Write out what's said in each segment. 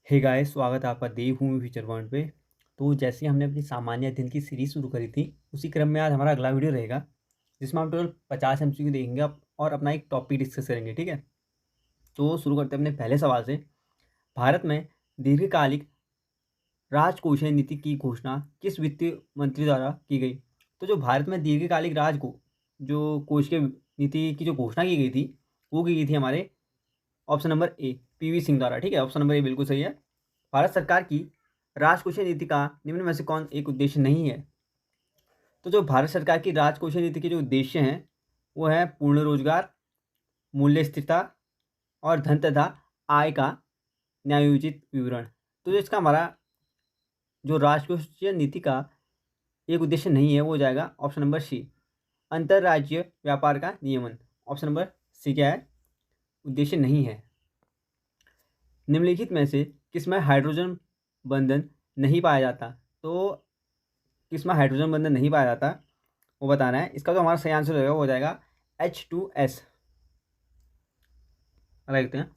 Hey guys, स्वागत है आपका देवभूमि फ्यूचर पॉइंट पे। तो जैसे ही हमने अपनी सामान्य अध्ययन की सीरीज शुरू करी थी, उसी क्रम में आज हमारा अगला वीडियो रहेगा, जिसमें हम टोटल 50 एमसीक्यू देखेंगे और अपना एक टॉपिक डिस्कस करेंगे। ठीक है, तो शुरू करते हैं अपने पहले सवाल से। भारत में दीर्घकालिक राजकोषीय नीति की घोषणा किस वित्तीय मंत्री द्वारा की गई? तो जो भारत में दीर्घकालिक जो कोषीय नीति की जो घोषणा की गई थी, वो की गई थी हमारे option number A PV Singh द्वारा। ठीक है, ऑप्शन नंबर ए बिल्कुल सही है। भारत सरकार की राजकोषीय नीति का निम्न में से कौन एक उद्देश्य नहीं है? तो जो भारत सरकार की राजकोषीय नीति के जो उद्देश्य हैं, वो है पूर्ण रोजगार, मूल्य स्थिरता और धन तथा आय का न्यायोचित विवरण। तो जो इसका हमारा जो राजकोषीय नीति का एक उद्देश्य नहीं है, वो हो जाएगा ऑप्शन नंबर सी, अंतर्राज्यीय व्यापार का नियमन। ऑप्शन नंबर सी क्या है? उद्देश्य नहीं है। निम्नलिखित में से किसमें हाइड्रोजन बंधन नहीं पाया जाता? तो किसमें हाइड्रोजन बंधन नहीं पाया जाता, वो बताना है। इसका जो हमारा सही आंसर होगा वो हो जाएगा H2S। देखते हैं,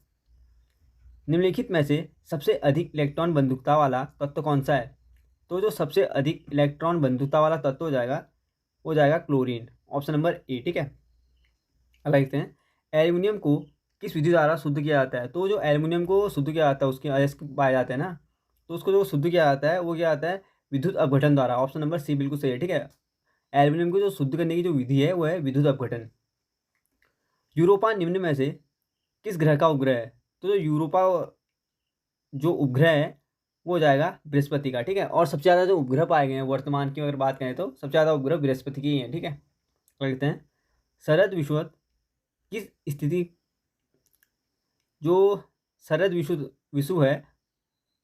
निम्नलिखित में से सबसे अधिक इलेक्ट्रॉन बंधुकता वाला तत्व कौन सा है? तो जो सबसे अधिक इलेक्ट्रॉन बंधुकता वाला तत्व हो जाएगा, वो जाएगा क्लोरीन। Option number A. ठीक है, अब देखते हैं, एल्यूमिनियम को किस विधि द्वारा शुद्ध किया जाता है? तो जो एल्यूमिनियम को शुद्ध किया जाता है, उसके अयस्क पाए जाते हैं ना, तो उसको जो शुद्ध किया जाता है वो किया जाता है विद्युत अपघटन द्वारा। ऑप्शन नंबर सी बिल्कुल सही है। ठीक है, एल्यूमिनियम को जो शुद्ध करने की जो विधि है वो है विद्युत अपघटन। यूरोपा निम्न में से किस ग्रह का उपग्रह है? तो जो यूरोपा जो उपग्रह है वो हो जाएगा बृहस्पति का। ठीक है, और सबसे ज़्यादा जो उपग्रह पाए गए हैं वर्तमान की अगर बात करें तो सबसे ज़्यादा उपग्रह बृहस्पति के ही हैं। ठीक है, देखते हैं, शरद विषुवत किस स्थिति, जो शरद विषु है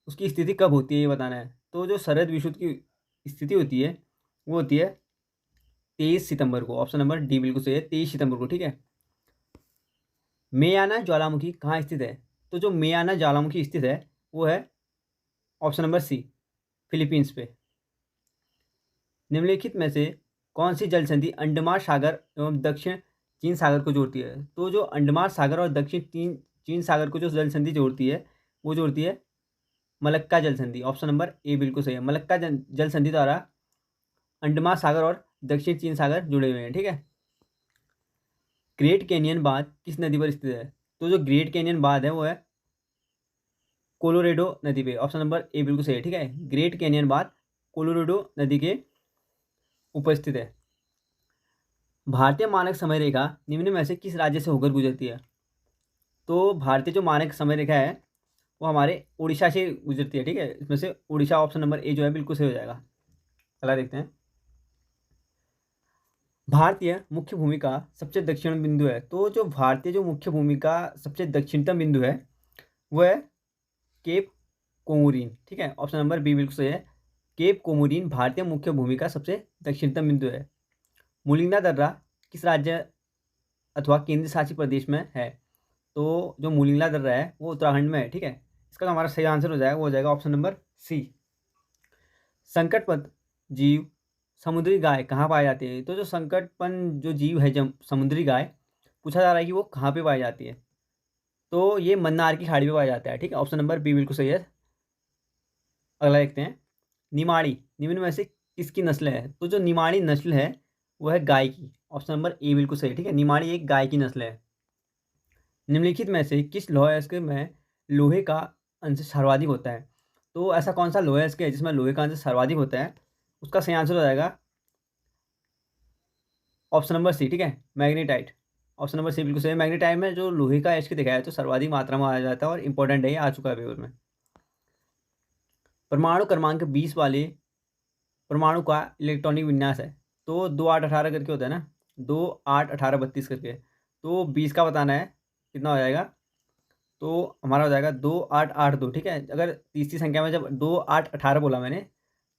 उसकी स्थिति कब होती है ये बताना है। तो जो शरद विषुव की स्थिति होती है वो होती है 23 सितंबर को। ऑप्शन नंबर डी बिल्कुल सही है, 23 सितंबर को। ठीक है, मेयाना ज्वालामुखी कहाँ स्थित है? तो जो मेयाना ज्वालामुखी स्थित है वो है ऑप्शन नंबर सी, फिलीपींस पे। निम्नलिखित में से कौन सी जल संधि अंडमान सागर एवं दक्षिण चीन सागर को जोड़ती है? तो जो अंडमान सागर और दक्षिण चीन सागर को जो जल संधि जोड़ती है वो जोड़ती है मलक्का जल संधि। ऑप्शन नंबर ए बिल्कुल सही है, मलक्का जल संधि द्वारा अंडमान सागर और दक्षिण चीन सागर जुड़े हुए हैं। ठीक है, ग्रेट कैनियन बांध किस नदी पर स्थित है? तो जो ग्रेट कैनियन बांध है वो है कोलोरेडो नदी पे। ऑप्शन नंबर ए बिल्कुल सही है। ठीक है, ग्रेट कैनियन बांध कोलोरेडो नदी के ऊपर स्थित है। भारतीय मानक समय रेखा निम्न में से किस राज्य से होकर गुजरती है? तो भारतीय जो मानक समय रेखा है वो हमारे उड़ीसा से गुजरती है। ठीक है, इसमें से उड़ीसा ऑप्शन नंबर ए जो है बिल्कुल सही हो जाएगा। अगला देखते हैं, भारतीय मुख्य भूमि का सबसे दक्षिण बिंदु है। तो जो भारतीय जो मुख्य भूमि का सबसे दक्षिणतम बिंदु है वो है केप कोमोरिन। ठीक है, ऑप्शन नंबर बी बिल्कुल सही है, केप कोमोरिन भारतीय मुख्य भूमि का सबसे दक्षिणतम बिंदु है। मुलिंगा दर्रा किस राज्य अथवा केंद्र शासित प्रदेश में है? तो जो मुलिंगा दर्रा है वो उत्तराखंड में है। ठीक है, इसका जो हमारा सही आंसर हो जाएगा वो हो जाएगा ऑप्शन नंबर सी, संकटपद जीव समुद्री गाय कहाँ पाई जाती है? तो जो संकटपन जो जीव है जब समुद्री गाय, पूछा जा रहा है कि वो कहाँ पे पाई जाती है? तो ये मन्नार की खाड़ी पे पाया जाता है। ठीक है, ऑप्शन नंबर बी बिल्कुल सही है। अगला देखते हैं, निमाड़ी निम्न में से किसकी नस्ल है? तो जो निमाड़ी नस्ल है वो है गाय की। ऑप्शन नंबर ए बिल्कुल सही है। ठीक है, निमाड़ी एक गाय की नस्ल है। निम्नलिखित में से किस लौह अयस्क में लोहे का अंश सर्वाधिक होता है? तो ऐसा कौन सा लोह अयस्क है जिसमें लोहे का अंश सर्वाधिक होता है? उसका सही आंसर हो जाएगा ऑप्शन नंबर सी। ठीक है, मैग्नेटाइट। ऑप्शन नंबर सी बिल्कुल सही है, मैग्नेटाइट में जो लोहे का अयस्क दिखाया है तो सर्वाधिक मात्रा में आ जाता है और इंपॉर्टेंट है, ये आ चुका है पेपर में। परमाणु क्रमांक 20 वाले परमाणु का इलेक्ट्रॉनिक विन्यास है। तो 2 8 18 करके होता है ना, 2 8 18 32 करके। तो 20 का बताना है कितना हो जाएगा, तो हमारा हो जाएगा 2 8 8 2। ठीक है, अगर तीसरी संख्या में जब 2 8 18 बोला मैंने,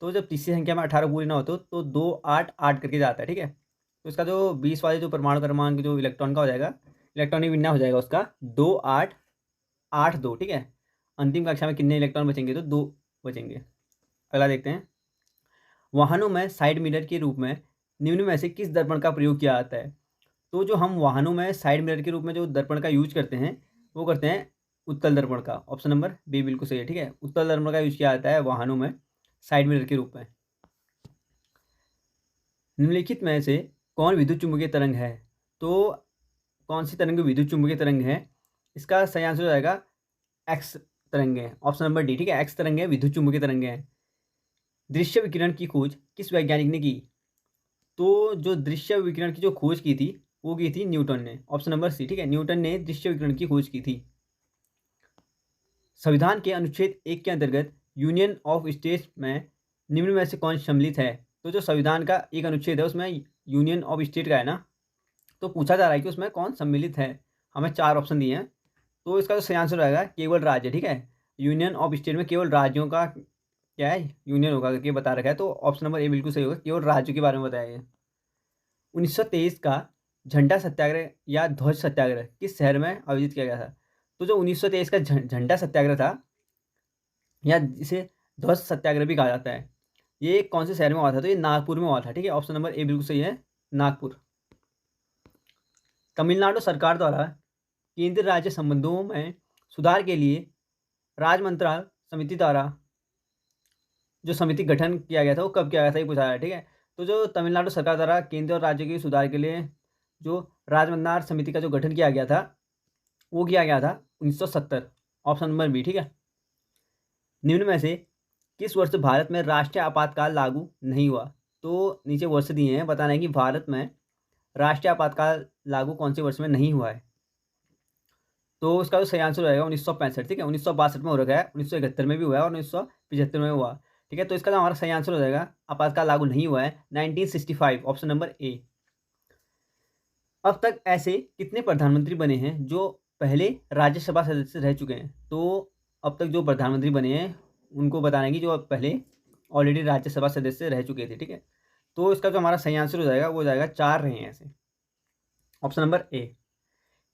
तो जब तीसरी संख्या में 18 पूरी ना हो तो 2 8 8 करके जाता है। ठीक है, तो इसका जो 20 वाले जो परमाणु क्रमांक जो इलेक्ट्रॉन का हो जाएगा, इलेक्ट्रॉनिक विन्यास हो जाएगा उसका 2 8 8 2। ठीक है, अंतिम कक्षा में कितने इलेक्ट्रॉन बचेंगे? तो 2 बचेंगे। अगला देखते हैं, वाहनों में साइड मिरर के रूप में निम्न में से किस दर्पण का प्रयोग किया जाता है? तो जो हम वाहनों में साइड मिरर के रूप में जो दर्पण का यूज करते हैं वो करते हैं उत्तल दर्पण का। ऑप्शन नंबर बी बिल्कुल सही है, ठीक है। उत्तल दर्पण का यूज किया जाता है वाहनों में साइड मिरर के रूप में। निम्नलिखित में से कौन विद्युत चुम्बकीय तरंग है? तो कौन सी तरंग विद्युत चुम्बकीय तरंग है? इसका सही आंसर हो जाएगा एक्स तरंगे। ऑप्शन नंबर डी, ठीक है। एक्स तरंगे विद्युत चुम्बकीय तरंगे हैं। दृश्य विकिरण की खोज किस वैज्ञानिक ने की? तो जो दृश्य विकिरण की जो खोज की थी वो की थी न्यूटन ने। ऑप्शन नंबर सी, ठीक है। न्यूटन ने दृश्य विकिरण की खोज की थी। संविधान के अनुच्छेद 1 के अंतर्गत यूनियन ऑफ स्टेट्स में निम्न में से कौन सम्मिलित है? तो जो संविधान का एक अनुच्छेद है उसमें यूनियन ऑफ स्टेट का है ना, तो पूछा जा रहा है कि उसमें कौन सम्मिलित है। हमें 4 ऑप्शन दिए हैं, तो इसका जो सही आंसर रहेगा केवल राज्य, ठीक है। यूनियन ऑफ स्टेट में केवल राज्यों का क्या है, यूनियन होगा करके बता रखा है। तो ऑप्शन नंबर ए बिल्कुल सही होगा, केवल राज्यों के बारे में बताया गया। 1923 का झंडा सत्याग्रह या ध्वज सत्याग्रह किस शहर में आयोजित किया गया था? तो जो 1923 का झंडा सत्याग्रह था, या जिसे ध्वज सत्याग्रह भी कहा जाता है, ये कौन से शहर में हुआ था? तो ये नागपुर में हुआ था, ठीक है। ऑप्शन नंबर ए बिल्कुल सही है, नागपुर। तमिलनाडु सरकार द्वारा केंद्र राज्य संबंधों में सुधार के लिए राजमंत्रालय समिति द्वारा जो समिति गठन किया गया था वो कब किया गया था, ये पूछा है, ठीक है। तो जो तमिलनाडु सरकार द्वारा केंद्र और राज्य के सुधार के लिए जो राजमंदार समिति का जो गठन किया गया था वो किया गया था 1970। ऑप्शन नंबर बी, ठीक है। निम्न में से किस वर्ष भारत में राष्ट्रीय आपातकाल लागू नहीं हुआ? तो नीचे वर्ष दिए हैं, बताना है कि भारत में राष्ट्रीय आपातकाल लागू कौन से वर्ष में नहीं हुआ है। तो इसका जो सही आंसर रहेगा 1965, ठीक है। 1962 में हो रखा है, 1971 में भी हुआ है और 1975 में हुआ, ठीक है। तो इसका जो हमारा सही आंसर हो जाएगा आपातकाल लागू नहीं हुआ है 1965, ऑप्शन नंबर ए। अब तक ऐसे कितने प्रधानमंत्री बने हैं जो पहले राज्यसभा सदस्य रह चुके हैं? तो अब तक जो प्रधानमंत्री बने हैं उनको बताना है कि जो पहले ऑलरेडी राज्यसभा सदस्य रह चुके थे, ठीक है। तो इसका जो हमारा सही आंसर हो जाएगा वो हो जाएगा 4 रहे हैं ऐसे। Option number A.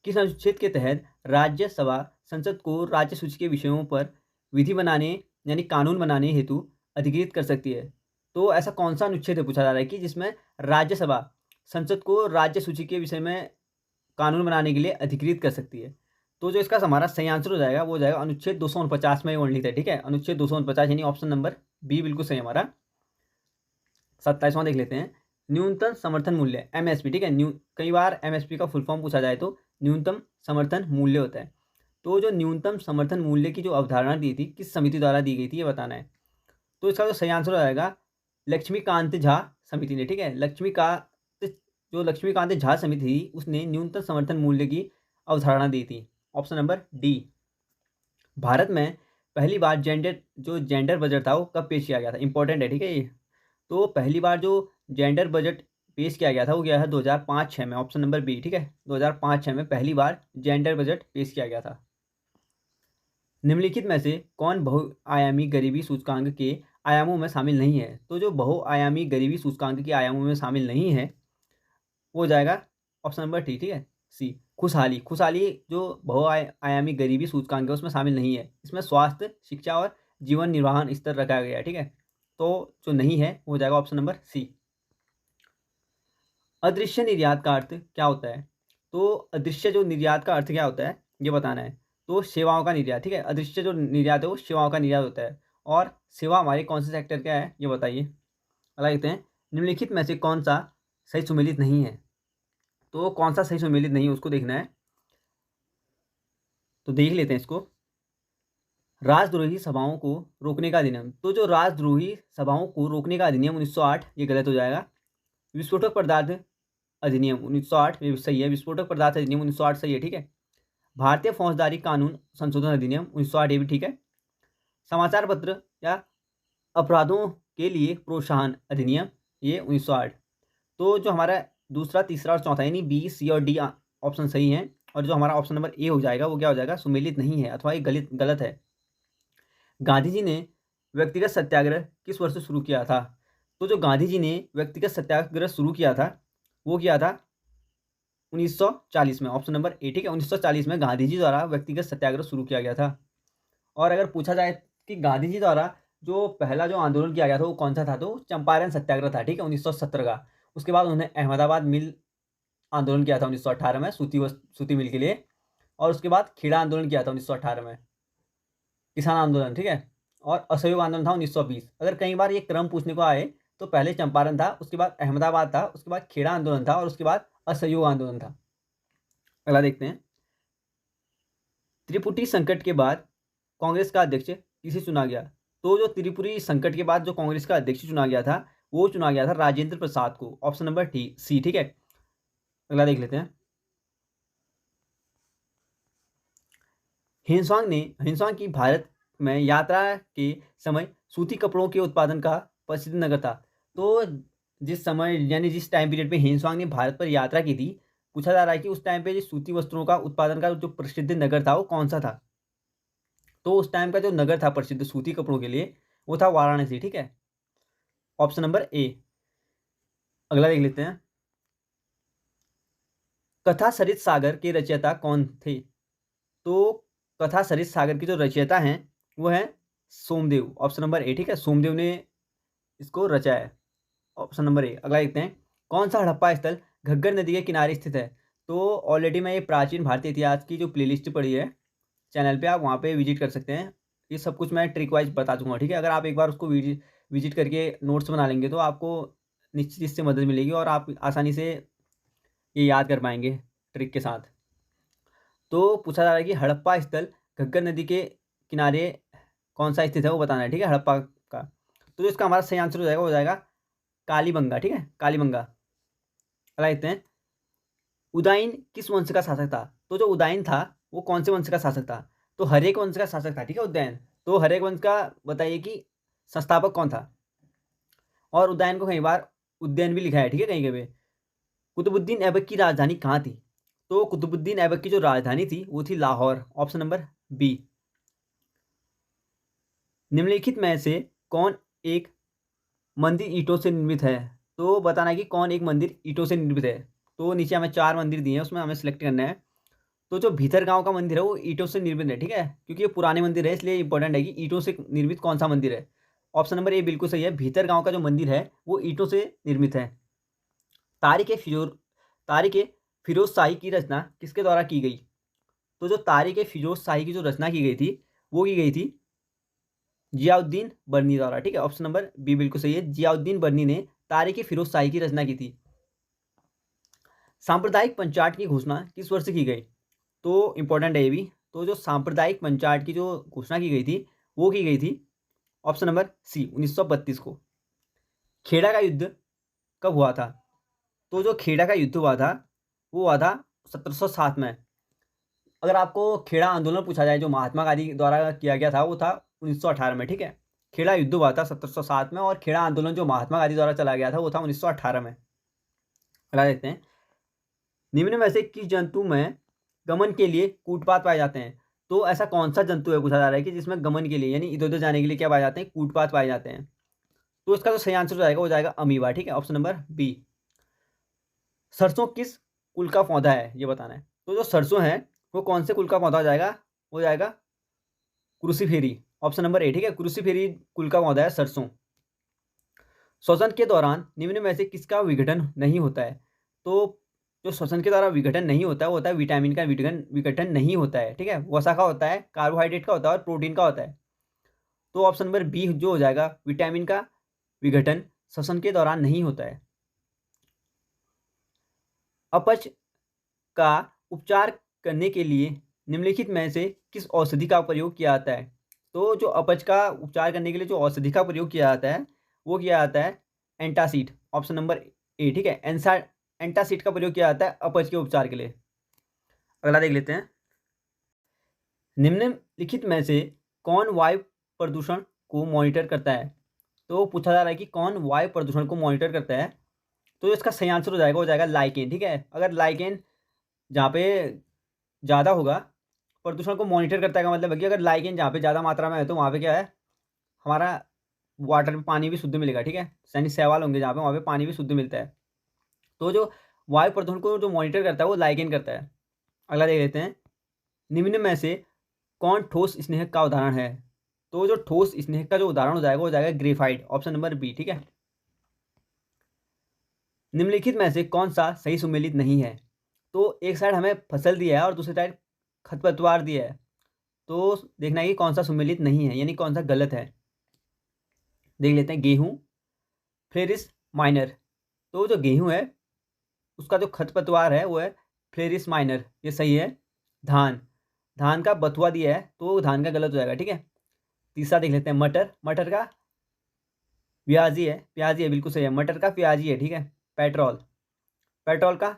किस अनुच्छेद के तहत राज्यसभा संसद को राज्य सूची के विषयों पर विधि बनाने यानी कानून बनाने हेतु अधिकृत कर सकती है? तो ऐसा कौन सा अनुच्छेद है पूछा जा रहा है कि जिसमें राज्यसभा संसद को राज्य सूची के विषय में कानून बनाने के लिए अधिकृत कर सकती है? तो जो इसका हमारा सही आंसर हो जाएगा वो हो जाएगा अनुच्छेद 249 में वर्णित है, ठीक है। अनुच्छेद 249 यानी ऑप्शन नंबर बी बिल्कुल सही हमारा। 27वां देख लेते हैं। न्यूनतम समर्थन मूल्य एमएसपी, ठीक है। कई बार एमएसपी का फुल फॉर्म पूछा जाए तो न्यूनतम समर्थन मूल्य होता है। तो जो न्यूनतम समर्थन मूल्य की जो अवधारणा दी थी किस समिति द्वारा दी गई थी ये बताना है। तो इसका जो सही आंसर हो जाएगा लक्ष्मीकांत झा समिति ने, ठीक है। लक्ष्मीकांत झा समिति थी उसने न्यूनतम समर्थन मूल्य की अवधारणा दी थी। Option number D. भारत में पहली बार जेंडर बजट था वो कब पेश किया गया था? इंपॉर्टेंट है, ठीक है ये। तो पहली बार जो जेंडर बजट पेश किया गया था वो गया था 2005-06 में। ऑप्शन नंबर बी, ठीक है। 2005-06 में पहली बार जेंडर बजट पेश किया गया था। निम्नलिखित में से कौन बहुआयामी गरीबी सूचकांक के आयामों में शामिल नहीं है? तो जो बहुआयामी गरीबी सूचकांक के आयामों में शामिल नहीं है वो जाएगा ऑप्शन नंबर टी, ठीक है, सी। खुशहाली जो बहुआयामी गरीबी सूचकांक है उसमें शामिल नहीं है। इसमें स्वास्थ्य, शिक्षा और जीवन निर्वाहन स्तर रखा गया है, ठीक है। तो जो नहीं है वो जाएगा ऑप्शन नंबर सी। अदृश्य निर्यात का अर्थ क्या होता है? तो अदृश्य जो निर्यात का अर्थ क्या होता है ये बताना है। तो सेवाओं का निर्यात, ठीक है। अदृश्य जो निर्यात है वो सेवाओं का निर्यात होता है। और सेवा हमारे कौन से सेक्टर का है ये बताइए। अगला देखते हैं। निम्नलिखित में से कौन सा सही सुमेलित नहीं है? तो कौन सा सही सुमेलित नहीं है उसको देखना है, तो देख लेते हैं इसको। राजद्रोही सभाओं को रोकने का अधिनियम। तो जो राजद्रोही सभाओं को रोकने का अधिनियम 1908 ये गलत हो जाएगा। विस्फोटक पदार्थ अधिनियम 1908 ये सही है। विस्फोटक पदार्थ अधिनियम 1908 सही है, ठीक है। भारतीय फौजदारी कानून संशोधन अधिनियम 1908 ये भी ठीक है। समाचार पत्र या अपराधों के लिए प्रोत्साहन अधिनियम ये 1908। तो जो हमारा दूसरा, तीसरा और चौथा यानी बी, सी और डी ऑप्शन सही हैं। और जो हमारा ऑप्शन नंबर ए हो जाएगा वो क्या हो जाएगा, सुमेलित नहीं है अथवा ये गलत है। गांधी जी ने व्यक्तिगत सत्याग्रह किस वर्ष शुरू किया था? तो जो गांधी जी ने व्यक्तिगत सत्याग्रह शुरू किया था वो किया था 1940 में। ऑप्शन नंबर ए, ठीक है। 1940 में गांधी जी द्वारा व्यक्तिगत सत्याग्रह शुरू किया गया था। और अगर पूछा जाए कि गांधी जी द्वारा जो पहला जो आंदोलन किया गया था वो कौन सा था, तो चंपारण सत्याग्रह था, ठीक है, 1917 का। उसके बाद उन्होंने अहमदाबाद मिल आंदोलन किया था 1918 में सूती मिल के लिए। और उसके बाद खेड़ा आंदोलन किया था 1918 में, किसान आंदोलन, ठीक है, और असहयोग आंदोलन था 1920। अगर कई बार ये क्रम पूछने को आए तो पहले चंपारण था, उसके बाद अहमदाबाद था, उसके बाद खेड़ा आंदोलन था और उसके बाद असहयोग आंदोलन था। अगला देखते हैं, त्रिपुटी संकट के बाद कांग्रेस का अध्यक्ष किसे चुना गया? तो जो त्रिपुरी संकट के बाद जो कांग्रेस का अध्यक्ष चुना गया था, वो चुना गया था राजेंद्र प्रसाद को, ऑप्शन नंबर सी, ठीक है। अगला देख लेते हैं, हिंसवांग की भारत में यात्रा के समय सूती कपड़ों के उत्पादन का प्रसिद्ध नगर था। तो जिस समय यानी जिस टाइम पीरियड पे हिंसवांग ने भारत पर यात्रा की थी, पूछा जा रहा है कि उस टाइम पे जो सूती वस्त्रों का उत्पादन का जो प्रसिद्ध नगर था वो कौन सा था? तो उस टाइम का जो नगर था प्रसिद्ध सूती कपड़ों के लिए, वो था वाराणसी, ठीक है, ऑप्शन नंबर ए। अगला देख लेते हैं, कथा सरित सागर के रचयिता कौन थे? तो कथा सरित सागर के जो रचयिता हैं वो हैं सोमदेव, ऑप्शन नंबर ए, ठीक है, सोमदेव ने इसको रचा है, ऑप्शन नंबर ए। अगला देखते हैं, कौन सा हड़प्पा स्थल घग्गर नदी के किनारे स्थित है? तो ऑलरेडी मैं ये प्राचीन भारतीय इतिहास की जो प्लेलिस्ट पड़ी है चैनल पे, आप वहाँ पे विजिट कर सकते हैं। ये सब कुछ मैं ट्रिक वाइज बता दूंगा, ठीक है। अगर आप एक बार उसको विजिट करके नोट्स बना लेंगे तो आपको निश्चित इससे मदद मिलेगी और आप आसानी से ये याद कर पाएंगे ट्रिक के साथ। तो पूछा जा रहा है कि हड़प्पा स्थल घग्गर नदी के किनारे कौन सा स्थित है, वो बताना है, ठीक है, हड़प्पा का। तो जो इसका हमारा सही आंसर हो जाएगा, वो हो जाएगा कालीबंगा, ठीक है, कालीबंगा। अगला देखते हैं, उदयन किस वंश का शासक था? तो जो उदयन था वो कौन से वंश का शासक था? तो हरेक वंश का शासक था, ठीक है, उदयन। तो हरेक वंश का बताइए कि संस्थापक कौन था? और उदयन को कई बार उद्यान भी लिखा है, ठीक है, कहीं कहीं। कुतुबुद्दीन ऐबक की राजधानी कहाँ थी? तो कुतुबुद्दीन ऐबक की जो राजधानी थी वो थी लाहौर, ऑप्शन नंबर बी। निम्नलिखित में से कौन एक मंदिर ईंटों से निर्मित है? तो बताना है कि कौन एक मंदिर ईंटों से निर्मित है। तो नीचे हमें 4 मंदिर दिए हैं, उसमें हमें सेलेक्ट करना है। तो जो भीतर गांव का मंदिर है वो ईंटों से निर्मित है, ठीक है, क्योंकि ये पुराने मंदिर है, इसलिए इंपॉर्टेंट है कि ईंटों से निर्मित कौन सा मंदिर है। ऑप्शन नंबर ए बिल्कुल सही है, भीतर गांव का जो मंदिर है वो ईंटों से निर्मित है। तारिक ए फिरोज शाही की रचना किसके द्वारा की गई? तो जो तारिक ए फिरोज शाही की जो रचना की गई थी वो की गई थी जियाउद्दीन बर्नी द्वारा, ठीक है, ऑप्शन नंबर बी बिल्कुल सही है, जियाउद्दीन बर्नी ने तारिक ए फिरोज शाही की रचना की थी। सांप्रदायिक पंचायत की घोषणा किस वर्ष की गई? तो इंपॉर्टेंट है ये भी। तो जो सांप्रदायिक पंचायत की जो घोषणा की गई थी वो की गई थी, ऑप्शन नंबर सी, 1932 को। खेड़ा का युद्ध कब हुआ था? तो जो खेड़ा का युद्ध हुआ था वो हुआ था 1707 में। अगर आपको खेड़ा आंदोलन पूछा जाए जो महात्मा गांधी द्वारा किया गया था वो था 1918 में, ठीक है। खेड़ा युद्ध हुआ था 1707 में और खेड़ा आंदोलन जो महात्मा गांधी द्वारा चला गया था वो था 1918 में। अगला देखते हैं, निम्न में से किस जंतु में गमन के लिए कूटपात पाए जाते हैं? तो ऐसा कौन सा जंतु है पूछा जा रहा है कि जिसमें गमन के लिए यानी इधर उधर जाने के लिए क्या पाए जाते हैं? कूटपात पाए जाते हैं। तो इसका जो सही आंसर हो जाएगा वो जाएगा अमीबा, ठीक है, ऑप्शन नंबर बी। सरसों किस कुल का पौधा है ये बताना है। तो जो सरसों है वो कौन से कुल का पौधा हो जाएगा? वो जाएगा क्रूसीफेरी, ऑप्शन नंबर ए, ठीक है, क्रूसीफेरी कुल का पौधा है सरसों। श्वसन के दौरान निम्न में से किसका विघटन नहीं होता है? तो जो श्वसन के द्वारा विघटन नहीं होता है वो होता है विटामिन का विघटन नहीं होता है, ठीक है, वसा का होता है, कार्बोहाइड्रेट का होता है और प्रोटीन का होता है। तो ऑप्शन नंबर बी जो हो जाएगा, विटामिन का विघटन श्वसन के दौरान नहीं होता है। अपच का उपचार करने के लिए निम्नलिखित में से किस औषधि का प्रयोग किया जाता है? तो जो अपच का उपचार करने के लिए जो औषधि का प्रयोग किया जाता है वो किया जाता है एंटासिड, ऑप्शन नंबर ए, ठीक है, एंटासिड का प्रयोग किया जाता है अपच के उपचार के लिए। अगला देख लेते हैं, निम्नलिखित में से कौन वायु प्रदूषण को मॉनिटर करता है? तो पूछा जा रहा है कि कौन वायु प्रदूषण को मॉनिटर करता है। तो इसका सही आंसर हो जाएगा, वो जाएगा लाइकेन, ठीक है। अगर लाइकेन जहाँ पे ज़्यादा होगा प्रदूषण को मॉनिटर करता है का मतलब है कि अगर लाइकेन जहाँ पे ज़्यादा मात्रा में है तो वहाँ पे क्या है, हमारा वाटर में पानी भी शुद्ध मिलेगा, ठीक है, यानी शैवाल होंगे जहाँ पे, वहाँ पे पानी भी शुद्ध मिलता है। तो जो वायु प्रदूषण को जो मॉनिटर करता है वो लाइकेन करता है। अगला देख लेते हैं, निम्न में से कौन ठोस स्नेहक का उदाहरण है? तो जो ठोस स्नेहक का जो उदाहरण हो जाएगा वो जाएगा ग्रेफाइट, ऑप्शन नंबर बी, ठीक है। निम्नलिखित में से कौन सा सही सुमेलित नहीं है? तो एक साइड हमें फसल दिया है और दूसरी साइड खरपतवार दिया है, तो देखना है कि कौन सा सुमेलित नहीं है, यानी कौन सा गलत है। देख लेते हैं, गेहूँ फ्लेरिस माइनर, तो जो गेहूँ है उसका जो खरपतवार है वो है फ्लेरिस माइनर, ये सही है। धान, धान का बथुआ दिया है तो धान का गलत हो जाएगा, ठीक है। तीसरा देख लेते हैं, मटर, मटर का प्याजी है, प्याजी है, बिल्कुल सही है, मटर का प्याजी है, ठीक है। पेट्रोल, पेट्रोल का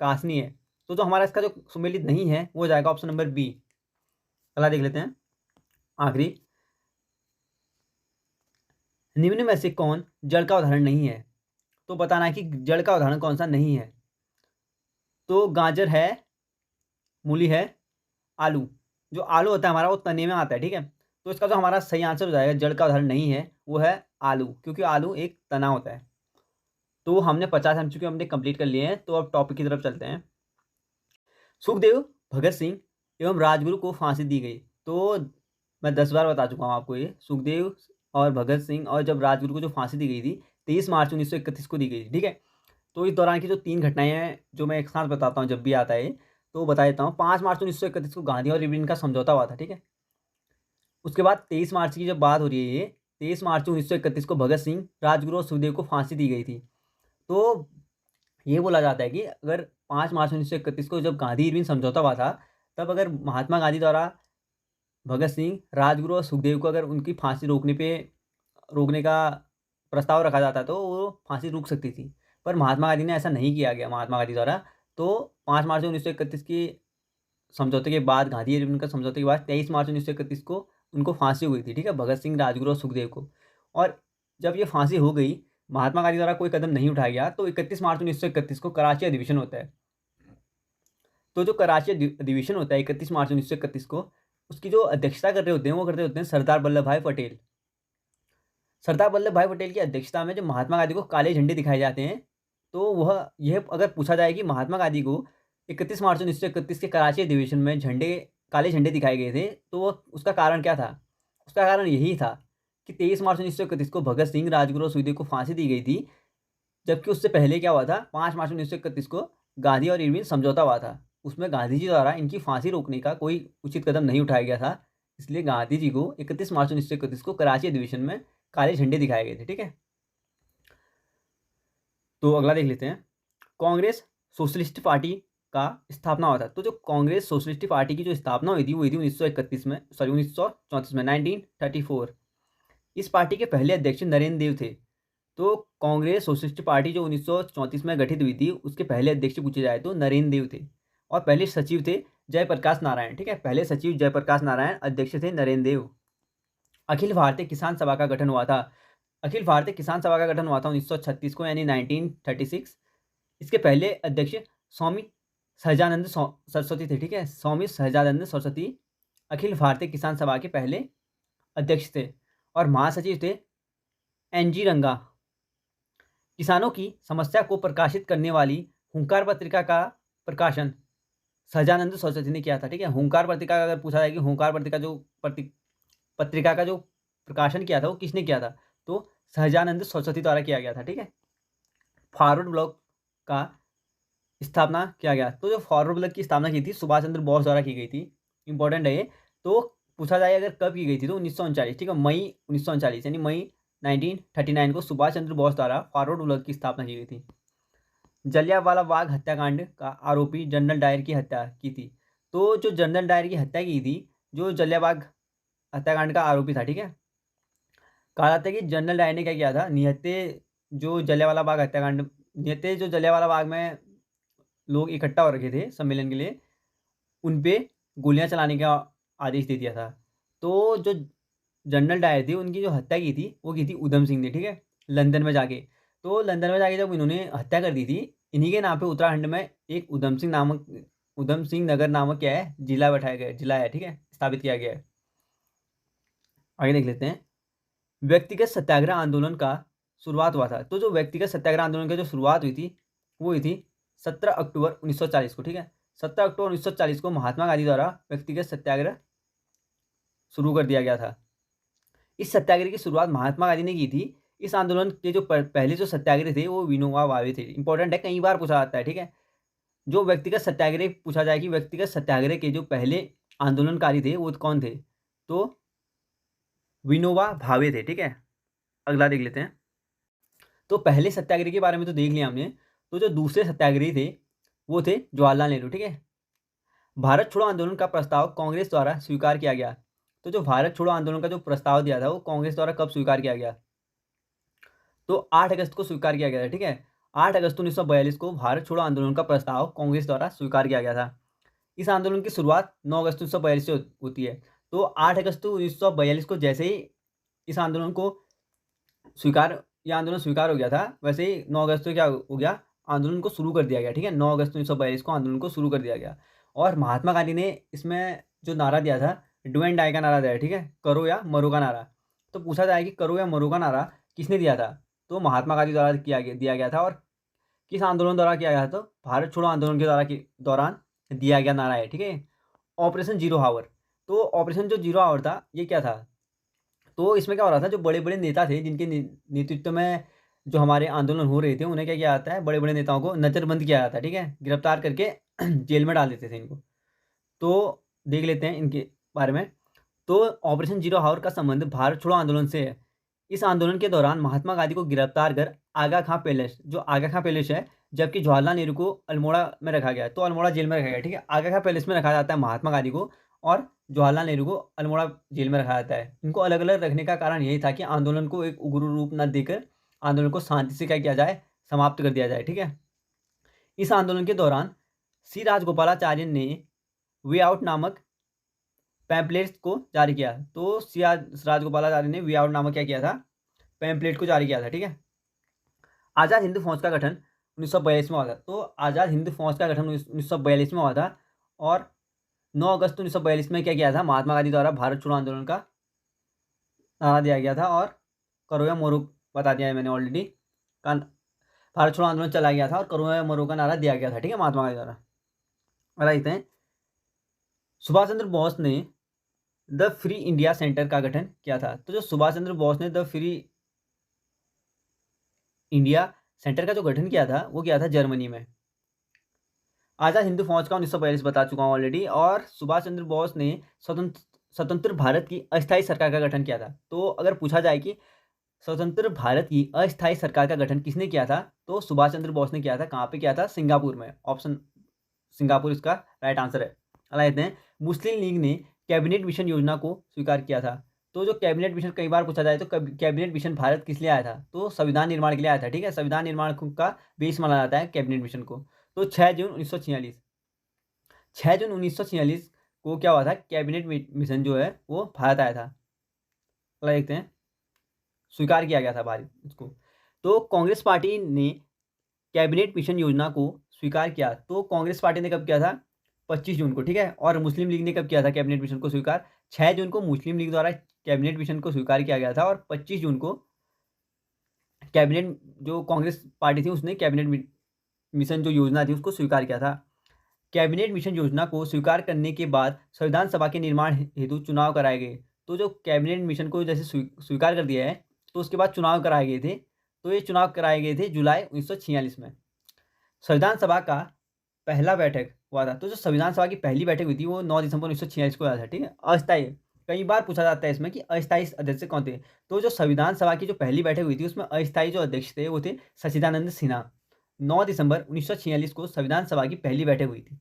कासनी है, तो जो हमारा इसका जो सुमेलित नहीं है वो हो जाएगा ऑप्शन नंबर बी। अगला देख लेते हैं, आखिरी, निम्न में से कौन जड़ का उदाहरण नहीं है, तो बताना है कि जड़ का उदाहरण कौन सा नहीं है। तो गाजर है, मूली है, आलू, जो आलू होता है हमारा वो तने में आता है, ठीक है। तो इसका जो हमारा सही आंसर हो जाएगा, जड़ का उदाहरण नहीं है, वो है आलू, क्योंकि आलू एक तना होता है। तो हमने 50 MCQ हमने कंप्लीट कर लिए हैं, तो अब टॉपिक की तरफ चलते हैं। सुखदेव, भगत सिंह एवं राजगुरु को फांसी दी गई, तो मैं 10 बार बता चुका हूँ आपको ये, सुखदेव और भगत सिंह और जब राजगुरु को जो फांसी दी गई थी 23 मार्च 1931 को दी गई थी, ठीक है। तो इस दौरान की जो 3 घटनाएं हैं जो मैं एक साथ बताता हूँ जब भी आता है, तो बता देता हूँ। 5 मार्च 1931 को गांधी और इरविन का समझौता हुआ था, ठीक है। उसके बाद 23 मार्च की जब बात हो रही है, ये 23 मार्च 1931 को भगत सिंह, राजगुरु और सुखदेव को फांसी दी गई थी। तो ये बोला जाता है कि अगर 5 मार्च 1931 को जब गांधी इरविन समझौता हुआ था, तब अगर महात्मा गांधी द्वारा भगत सिंह, राजगुरु और सुखदेव को अगर उनकी फांसी रोकने का प्रस्ताव रखा जाता तो वो फांसी रुक सकती थी। पर महात्मा गांधी ने ऐसा नहीं किया गया, महात्मा गांधी द्वारा। तो 5 मार्च 1931 की समझौते के बाद, गांधी इरविन का समझौते के बाद 23 मार्च 1931 को उनको फांसी हुई थी, ठीक है, भगत सिंह, राजगुरु और सुखदेव को। और जब ये फांसी हो गई, महात्मा गांधी द्वारा कोई कदम नहीं उठाया गया, तो 31 मार्च 1931 को कराची अधिवेशन होता है। तो जो कराची अधिवेशन होता है 31 मार्च 1931 को, उसकी जो अध्यक्षता कर रहे होते हैं वो करते होते हैं सरदार वल्लभ भाई पटेल। सरदार वल्लभ भाई पटेल की अध्यक्षता में जब महात्मा गांधी को काले झंडे दिखाए जाते हैं, तो वह यह अगर पूछा जाए कि महात्मा गांधी को 31 मार्च 1931 के कराची अधिवेशन में काले झंडे दिखाए गए थे, तो वह उसका कारण क्या था। उसका कारण यही था कि 23 मार्च 1931 को भगत सिंह, राजगुरु और सुखदेव को फांसी दी गई थी, जबकि उससे पहले क्या हुआ था, 5 मार्च 1931 को गांधी और इरविन समझौता हुआ था। उसमें गांधी जी द्वारा इनकी फांसी रोकने का कोई उचित कदम नहीं उठाया गया था, इसलिए गांधी जी को 31 मार्च 1931 को कराची अधिवेशन में काले झंडे दिखाए गए थे, ठीक है। तो अगला देख लेते हैं, कांग्रेस सोशलिस्ट पार्टी का स्थापना हुआ था। तो जो कांग्रेस सोशलिस्ट पार्टी की जो स्थापना हुई थी वो हुई थी 1931 में, सॉरी 1934 में, 1934। इस पार्टी के पहले अध्यक्ष नरेंद्र देव थे। तो कांग्रेस सोशलिस्ट पार्टी जो 1934 में गठित हुई थी, उसके पहले अध्यक्ष पूछे जाए तो नरेंद्र देव थे, और पहले सचिव थे जयप्रकाश नारायण, ठीक है। पहले सचिव जयप्रकाश नारायण, अध्यक्ष थे नरेंद्र देव। अखिल भारतीय किसान सभा का गठन हुआ था। अखिल भारतीय किसान सभा का गठन हुआ था 1936 को, यानी 1936। इसके पहले अध्यक्ष स्वामी सहजानंद सरस्वती थे, ठीक है। स्वामी सहजानंद सरस्वती अखिल भारतीय किसान सभा के पहले अध्यक्ष थे, और महासचिव थे NG रंगा। किसानों की समस्या को प्रकाशित करने वाली हुंकार पत्रिका का प्रकाशन सहजानंद सरस्वती ने किया था, ठीक है। हुंकार पत्रिका का अगर पूछा जाए कि हुंकार पत्रिका जो पत्रिका का जो प्रकाशन किया था वो किसने किया था, तो सहजानंद सरस्वती द्वारा किया गया था, ठीक है। फॉरवर्ड ब्लॉक का स्थापना किया गया, तो जो फॉरवर्ड ब्लॉक की स्थापना की थी सुभाष चंद्र बोस द्वारा की गई थी, इंपॉर्टेंट है ये। तो पूछा जाए अगर कब की गई थी, तो 1939, ठीक है, मई 1939, यानी मई 1939 को सुभाष चंद्र बोस द्वारा फॉरवर्ड ब्लॉक की स्थापना की गई थी। जलियांवाला बाग हत्याकांड का आरोपी जनरल डायर की हत्या की थी। तो जो जनरल डायर की हत्या की थी, जो जलियांवाला हत्याकांड का आरोपी था, ठीक है, कहा जाता है कि जनरल डायर ने क्या किया था, निहत्थे जो जलियांवाला बाग हत्याकांड, निहत्थे जो जलियांवाला बाग में लोग इकट्ठा हो रखे थे सम्मेलन के लिए, उन पे गोलियां चलाने का आदेश दे दिया था। तो जो जनरल डायर थी उनकी जो हत्या की थी वो की थी उधम सिंह ने, ठीक है, लंदन में जाके। तो लंदन में जाके जब इन्होंने हत्या कर दी थी, इन्हीं के नाम पे उत्तराखंड में एक उधम सिंह नगर नामक क्या है, जिला बैठाया गया, जिला है, ठीक है, स्थापित किया गया है। आगे देख लेते हैं, व्यक्तिगत सत्याग्रह आंदोलन का शुरुआत हुआ था। तो जो व्यक्तिगत सत्याग्रह आंदोलन की जो शुरुआत हुई थी वो हुई थी 17 अक्टूबर 1940 को, ठीक है। 17 अक्टूबर 1940 को महात्मा गांधी द्वारा व्यक्तिगत सत्याग्रह शुरू कर दिया गया था। इस सत्याग्रह की शुरुआत महात्मा गांधी ने की थी। इस आंदोलन के जो पहले जो सत्याग्रही थे वो विनोबा भावे थे, इंपॉर्टेंट है, कई बार पूछा जाता है, ठीक है। जो व्यक्तिगत सत्याग्रह पूछा जाए कि व्यक्तिगत सत्याग्रह के जो पहले आंदोलनकारी थे वो कौन थे, तो विनोबा भावे थे। ठीक है, अगला देख लेते हैं। तो पहले सत्याग्रह के बारे में तो देख लिया हमने। तो जो दूसरे सत्याग्रही थे वो थे जवाहरलाल नेहरू। ठीक है, भारत छोड़ो आंदोलन का प्रस्ताव कांग्रेस द्वारा स्वीकार किया गया। तो जो भारत छोड़ो आंदोलन का जो प्रस्ताव दिया था वो कांग्रेस द्वारा कब स्वीकार किया गया, तो 8 अगस्त को स्वीकार किया गया था। ठीक है, 8 अगस्त 1942 को भारत छोड़ो आंदोलन का प्रस्ताव कांग्रेस द्वारा स्वीकार किया गया था। इस आंदोलन की शुरुआत 9 अगस्त 1942 से होती है। तो 8 अगस्त 1942 को जैसे ही इस आंदोलन को यह आंदोलन स्वीकार हो गया था, वैसे ही 9 अगस्त को क्या हो गया, आंदोलन को शुरू कर दिया गया। ठीक है, 9 अगस्त 1942 को आंदोलन को शुरू कर दिया गया। और महात्मा गांधी ने इसमें जो नारा दिया था, डू एंड डाई का नारा दिया। ठीक है, करो या मरो का नारा। तो पूछा जाए कि करो या मरो का नारा किसने दिया था, तो महात्मा गांधी द्वारा दिया गया था। और किस आंदोलन द्वारा किया गया था, तो भारत छोड़ो आंदोलन के दौरान दिया गया नारा है। ठीक है, ऑपरेशन जीरो हावर। तो ऑपरेशन जो जीरो हावर था ये क्या था, तो इसमें क्या हो रहा था, जो बड़े बड़े नेता थे जिनके नेतृत्व में जो हमारे आंदोलन हो रहे थे, उन्हें क्या किया जाता है, बड़े बड़े नेताओं को नज़रबंद किया जाता है। ठीक है, गिरफ्तार करके जेल में डाल देते थे इनको। तो देख लेते हैं इनके बारे में। तो ऑपरेशन जीरो हावर का संबंध भारत छोड़ो आंदोलन से है। इस आंदोलन के दौरान महात्मा गांधी को गिरफ्तार कर आगा खां पैलेस, जो आगा खां पैलेस है, जबकि जवाहरलाल नेहरू को अल्मोड़ा में रखा गया, तो अल्मोड़ा जेल में रखा गया। ठीक है, आगा खां पैलेस में रखा जाता है महात्मा गांधी को, और जवाहरलाल नेहरू को अल्मोड़ा जेल में रखा जाता है। इनको अलग अलग रखने का कारण यही था कि आंदोलन को एक उग्र रूप न देकर आंदोलन को शांति से क्या किया जाए, समाप्त कर दिया जाए। ठीक है, इस आंदोलन के दौरान सी राजगोपालाचार्य ने वे आउट नामक पैम्पलेट्स को जारी किया। तो सी राजगोपालाचार्य ने वे आउट नामक क्या किया था, पैम्पलेट को जारी किया था। ठीक है, आज़ाद हिंद फौज का गठन 1942 में हुआ था। तो आज़ाद हिंद फौज का गठन 1942 में हुआ था। और 9 अगस्त 1942 में क्या किया था, महात्मा गांधी द्वारा भारत छोड़ो आंदोलन का नारा दिया गया था। और करो या मरो बता दिया है मैंने ऑलरेडी, का भारत छोड़ो आंदोलन चला गया था और करो या मरो का नारा दिया गया था। ठीक है, महात्मा गांधी द्वारा। बताते हैं, सुभाष चंद्र बोस ने द फ्री इंडिया सेंटर का गठन किया था। तो जो सुभाष चंद्र बोस ने द फ्री इंडिया सेंटर का जो गठन किया था वो किया था जर्मनी में। आज़ाद हिंद फौज का 1942 बता चुका हूँ ऑलरेडी। और सुभाष चंद्र बोस ने स्वतंत्र भारत की अस्थायी सरकार का गठन किया था। तो अगर पूछा जाए कि स्वतंत्र भारत की अस्थायी सरकार का गठन किसने किया था, तो सुभाष चंद्र बोस ने किया था। कहाँ पे किया था, सिंगापुर में। ऑप्शन सिंगापुर इसका राइट आंसर है। अगला लेते हैं, मुस्लिम लीग ने कैबिनेट मिशन योजना को स्वीकार किया था। तो जो कैबिनेट मिशन कई बार पूछा जाए तो कैबिनेट मिशन भारत किस लिए आया था, तो संविधान निर्माण के लिए आया था। ठीक है, संविधान निर्माण का बेस माना जाता है कैबिनेट मिशन को। तो 6 जून 1946 को क्या हुआ था, कैबिनेट मिशन जो है वो भारत आया था। अगला देखते हैं, स्वीकार किया गया था भारत इसको। तो कांग्रेस पार्टी ने कैबिनेट मिशन योजना को स्वीकार किया। तो कांग्रेस पार्टी ने कब किया था, 25 जून को। ठीक है, और मुस्लिम लीग ने कब किया था कैबिनेट मिशन को स्वीकार, 6 जून को मुस्लिम लीग द्वारा कैबिनेट मिशन को स्वीकार किया गया था। और 25 जून को कैबिनेट जो कांग्रेस पार्टी थी उसने कैबिनेट मिशन जो योजना थी उसको स्वीकार किया था। कैबिनेट मिशन योजना को स्वीकार करने के बाद संविधान सभा के निर्माण हेतु चुनाव कराए गए। तो जो कैबिनेट मिशन को जैसे स्वीकार कर दिया है तो उसके बाद चुनाव कराए गए थे। तो ये चुनाव कराए गए थे जुलाई 1946 में। संविधान सभा का पहला बैठक हुआ था। तो जो संविधान सभा की पहली बैठक हुई थी वो 9 दिसंबर 1946 को हुआ था। ठीक है, अस्थायी, कई बार पूछा जाता है इसमें कि अस्थायी अध्यक्ष कौन थे। तो जो संविधान सभा की जो पहली बैठक हुई थी उसमें अस्थायी जो अध्यक्ष थे वो थे सच्चिदानंद सिन्हा। 9 दिसंबर 1946 को संविधान सभा की पहली बैठक हुई थी।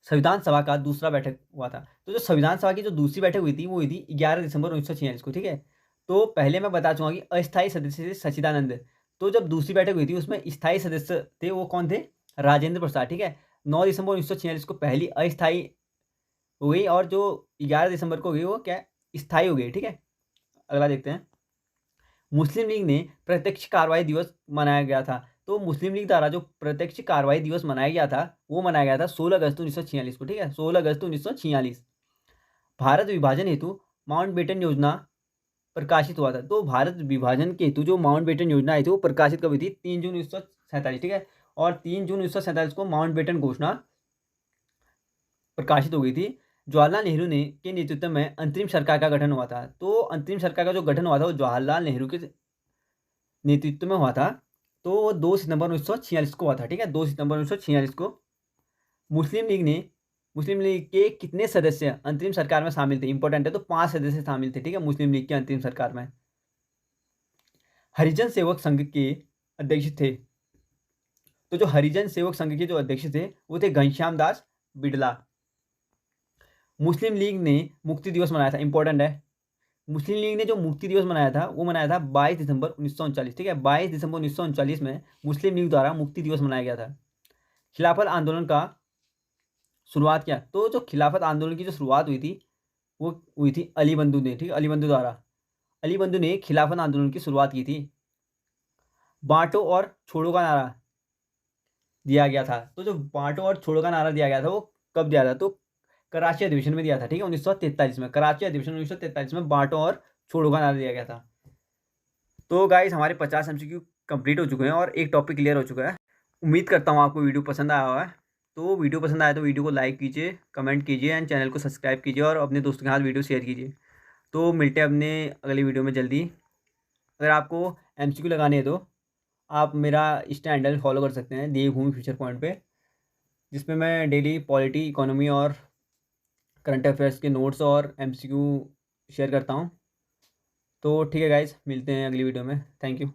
संविधान सभा का दूसरा बैठक हुआ था। तो जो संविधान सभा की जो दूसरी बैठक हुई थी वो हुई थी 11 दिसंबर 1946 को। ठीक है, तो पहले मैं बता चुका कि अस्थायी सदस्य थे सच्चिदानंद। तो जब दूसरी बैठक हुई थी उसमें स्थायी सदस्य थे वो कौन थे, राजेंद्र प्रसाद। ठीक है, 9 दिसंबर 1946 को पहली अस्थायी हो गई और जो 11 दिसंबर को हुई वो क्या, स्थायी हो गई। ठीक है, अगला देखते हैं, मुस्लिम लीग ने प्रत्यक्ष कार्रवाई दिवस मनाया गया था। तो मुस्लिम लीग द्वारा जो प्रत्यक्ष कार्रवाई दिवस मनाया गया था वो मनाया गया था 16 अगस्त 1946 को। ठीक है, 16 अगस्त 1946। भारत विभाजन हेतु माउंटबेटन योजना प्रकाशित हुआ था। तो भारत विभाजन के हेतु जो माउंटबेटन योजना आई थी वो प्रकाशित कब हुई थी, 3 जून 1947। ठीक है, और 3 जून 1947 को माउंटबेटन घोषणा प्रकाशित हो गई थी। जवाहरलाल नेहरू ने के नेतृत्व में अंतरिम सरकार का गठन हुआ था। तो अंतरिम सरकार का जो गठन हुआ था वो जवाहरलाल नेहरू के नेतृत्व में हुआ था। तो वो 2 सितंबर 1946 को हुआ था, ठीक है, 2 सितंबर 1946 को। मुस्लिम लीग के कितने सदस्य अंतरिम सरकार में शामिल थे? इंपॉर्टेंट है, तो 5 सदस्य शामिल थे, ठीक है, मुस्लिम लीग की अंतरिम सरकार में। हरिजन सेवक संघ के अध्यक्ष थे, तो जो हरिजन सेवक संघ के जो अध्यक्ष थे वो थे घनश्याम दास बिड़ला। मुस्लिम लीग ने मुक्ति दिवस मनाया था, इंपॉर्टेंट है, मुस्लिम लीग ने जो मुक्ति दिवस मनाया था वो मनाया था 22 दिसंबर 1939, ठीक है, 22 दिसंबर 1939 में मुस्लिम लीग द्वारा मुक्ति दिवस मनाया गया था। खिलाफत आंदोलन का शुरुआत किया, तो जो खिलाफत आंदोलन की जो शुरुआत हुई थी वो हुई थी अली बंधु ने, ठीक है, अली बंधु द्वारा। अली बंधु ने खिलाफत आंदोलन की शुरुआत की थी। बांटो और छोड़ो का नारा दिया गया था, तो जो बांटो और छोड़ो का नारा दिया गया था वो कब दिया था? तो कराची अधिवेशन में दिया था, ठीक है, 1943 में, कराची अधिवेशन 1943 में बांटो और छोड़ो का नारा दिया गया था। तो गाइस हमारे 50 MCQ कंप्लीट हो चुके हैं और एक टॉपिक क्लियर हो चुका है। उम्मीद करता हूँ आपको वीडियो पसंद आया हुआ है। तो वीडियो पसंद आया तो वीडियो को लाइक कीजिए, कमेंट कीजिए एंड चैनल को सब्सक्राइब कीजिए और अपने दोस्तों के साथ वीडियो शेयर कीजिए। तो मिलते हैं अपने अगली वीडियो में जल्दी। अगर आपको MCQ लगाने हैं तो आप मेरा इंस्टा हैंडल फॉलो कर सकते हैं देवभूमि फ्यूचर पॉइंट पे, जिसमें मैं डेली पॉलिटी, इकोनॉमी और करंट अफेयर्स के नोट्स और MCQ शेयर करता हूँ। तो ठीक है गाइज, मिलते हैं अगली वीडियो में। Thank you.